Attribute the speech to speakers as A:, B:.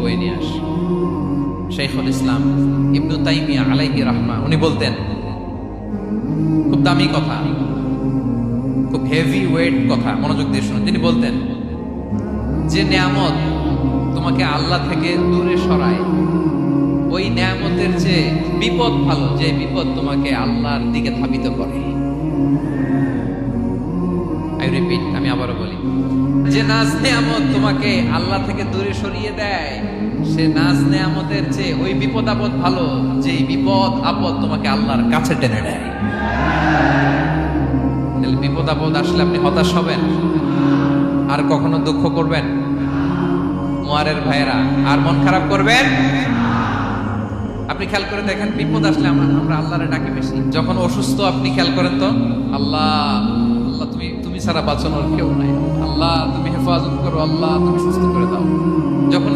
A: বয়ে নিয়ে আসে। শাইখুল ইসলাম ইবনু তাইমিয়া আলাইহি রাহমা উনি বলতেন, খুব দামি কথা, খুব হেভি ওয়েট কথা, মনোযোগ দিয়ে শুনুন। তিনি বলতেন, যে নিয়ামত তোমাকে আল্লাহ থেকে দূরে সরায়, ওই নিয়ামতের চেয়ে বিপদ ভালো, যে বিপদ তোমাকে আল্লাহর দিকে ধাবিত করে। আই রিপিট, আমি আবারও বলি, যে নাজ নিয়ামত তোমাকে আল্লাহ থেকে দূরে সরিয়ে দেয়, সে নাজ নিয়ামতের চেয়ে ওই বিপদ আপদ ভালো, যে বিপদ আপদ তোমাকে আল্লাহর কাছে টেনে নেয়। তাহলে বিপদ আপদ আসলে আপনি হতাশ হবেন, আর কখনো দুঃখ করবেন? মুয়ারের ভাইয়েরা, আর মন খারাপ করবেন? আপনি খেয়াল করে দেখেন, বিপদ আসলে আমরা আল্লাহরে ডাকি বেশি। যখন অসুস্থ আপনি খেয়াল করেন তো, আল্লাহ আল্লাহ তুমি ছাড়া বাঁচানোর কেউ নাই, আল্লাহ তুমি হেফাজত করো, আল্লাহ তুমি সুস্থ করে দাও। যখন